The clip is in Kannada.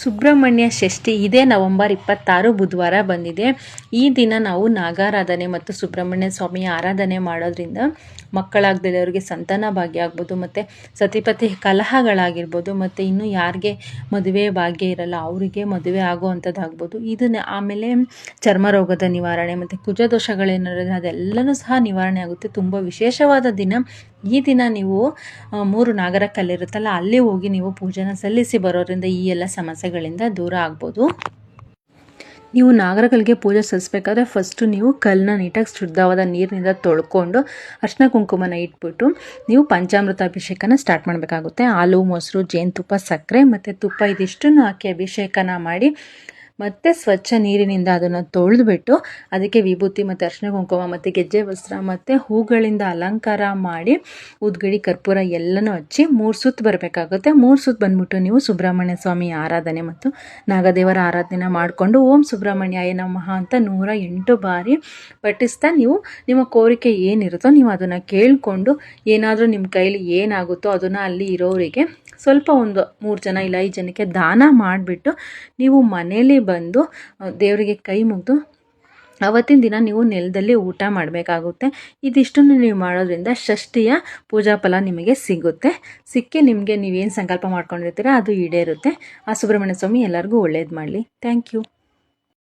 ಸುಬ್ರಹ್ಮಣ್ಯ ಷಷ್ಠಿ ಇದೇ ನವೆಂಬರ್ 26 ಬುಧವಾರ ಬಂದಿದೆ. ಈ ದಿನ ನಾವು ನಾಗಾರಾಧನೆ ಮತ್ತು ಸುಬ್ರಹ್ಮಣ್ಯ ಸ್ವಾಮಿಯ ಆರಾಧನೆ ಮಾಡೋದ್ರಿಂದ ಮಕ್ಕಳಾಗದಿರೋರಿಗೆ ಸಂತಾನ ಭಾಗ್ಯ ಆಗ್ಬೋದು, ಮತ್ತು ಸತಿಪತಿ ಕಲಹಗಳಾಗಿರ್ಬೋದು, ಮತ್ತು ಇನ್ನು ಯಾರಿಗೆ ಮದುವೆ ಭಾಗ್ಯ ಇರಲ್ಲ ಅವರಿಗೆ ಮದುವೆ ಆಗುವಂಥದ್ದಾಗ್ಬೋದು. ಇದನ್ನು ಆಮೇಲೆ ಚರ್ಮ ರೋಗದ ನಿವಾರಣೆ ಮತ್ತು ಕುಜದೋಷಗಳೇನಿರೋದು ಅದೆಲ್ಲನೂ ಸಹ ನಿವಾರಣೆ ಆಗುತ್ತೆ. ತುಂಬ ವಿಶೇಷವಾದ ದಿನ. ಈ ದಿನ ನೀವು 3 ನಾಗರ ಕಲ್ಲಿರುತ್ತಲ್ಲ ಅಲ್ಲಿ ಹೋಗಿ ನೀವು ಪೂಜೆನ ಸಲ್ಲಿಸಿ ಬರೋದ್ರಿಂದ ಈ ಎಲ್ಲ ಸಮಸ್ಯೆಗಳಿಂದ ದೂರ ಆಗ್ಬೋದು. ನೀವು ನಾಗರಕಲ್ಲಿಗೆ ಪೂಜೆ ಸಲ್ಲಿಸಬೇಕಾದ್ರೆ ಫಸ್ಟು ನೀವು ಕಲ್ಲನ್ನ ನೀಟಾಗಿ ಶುದ್ಧವಾದ ನೀರಿನಿಂದ ತೊಳ್ಕೊಂಡು ಅರಿಶಿನ ಕುಂಕುಮನ ಇಟ್ಬಿಟ್ಟು ನೀವು ಪಂಚಾಮೃತ ಅಭಿಷೇಕನ ಸ್ಟಾರ್ಟ್ ಮಾಡಬೇಕಾಗುತ್ತೆ. ಹಾಲು, ಮೊಸರು, ಜೇನುತುಪ್ಪ, ಸಕ್ಕರೆ ಮತ್ತು ತುಪ್ಪ ಇದಿಷ್ಟನ್ನು ಹಾಕಿ ಅಭಿಷೇಕನ ಮಾಡಿ ಮತ್ತು ಸ್ವಚ್ಛ ನೀರಿನಿಂದ ಅದನ್ನು ತೊಳೆದುಬಿಟ್ಟು ಅದಕ್ಕೆ ವಿಭೂತಿ ಮತ್ತು ಅರಿಶಿನ ಕುಂಕುಮ ಮತ್ತು ಗೆಜ್ಜೆ ವಸ್ತ್ರ ಮತ್ತು ಹೂಗಳಿಂದ ಅಲಂಕಾರ ಮಾಡಿ ಉದ್ಗಡಿ ಕರ್ಪೂರ ಎಲ್ಲನೂ ಹಚ್ಚಿ 3 ಸುತ್ತು ಬರಬೇಕಾಗುತ್ತೆ. 3 ಸುತ್ತು ಬಂದ್ಬಿಟ್ಟು ನೀವು ಸುಬ್ರಹ್ಮಣ್ಯ ಸ್ವಾಮಿ ಆರಾಧನೆ ಮತ್ತು ನಾಗದೇವರ ಆರಾಧನೆ ಮಾಡಿಕೊಂಡು ಓಂ ಸುಬ್ರಹ್ಮಣ್ಯಾಯ ನಮಃ ಅಂತ 108 ಬಾರಿ ಪಠಿಸ್ತಾ ನೀವು ನಿಮ್ಮ ಕೋರಿಕೆ ಏನಿರುತ್ತೋ ನೀವು ಅದನ್ನು ಕೇಳಿಕೊಂಡು ಏನಾದರೂ ನಿಮ್ಮ ಕೈಲಿ ಏನಾಗುತ್ತೋ ಅದನ್ನು ಅಲ್ಲಿ ಇರೋರಿಗೆ ಸ್ವಲ್ಪ ಒಂದು 3 ಜನ ಇಲ್ಲ 5 ಜನಕ್ಕೆ ದಾನ ಮಾಡಿಬಿಟ್ಟು ನೀವು ಮನೇಲಿ ಬಂದು ದೇವರಿಗೆ ಕೈ ಮುಗಿದು ಅವತ್ತಿನ ದಿನ ನೀವು ನೆಲದಲ್ಲಿ ಊಟ ಮಾಡಬೇಕಾಗುತ್ತೆ. ಇದಿಷ್ಟನ್ನು ನೀವು ಮಾಡೋದ್ರಿಂದ ಷಷ್ಠಿಯ ಪೂಜಾ ಫಲ ನಿಮಗೆ ಸಿಕ್ಕಿ ನಿಮಗೆ ನೀವೇನು ಸಂಕಲ್ಪ ಮಾಡ್ಕೊಂಡಿರ್ತೀರ ಅದು ಈಡೇರುತ್ತೆ. ಆ ಸುಬ್ರಹ್ಮಣ್ಯ ಸ್ವಾಮಿ ಎಲ್ಲರಿಗೂ ಒಳ್ಳೇದು ಮಾಡಲಿ. Thank you.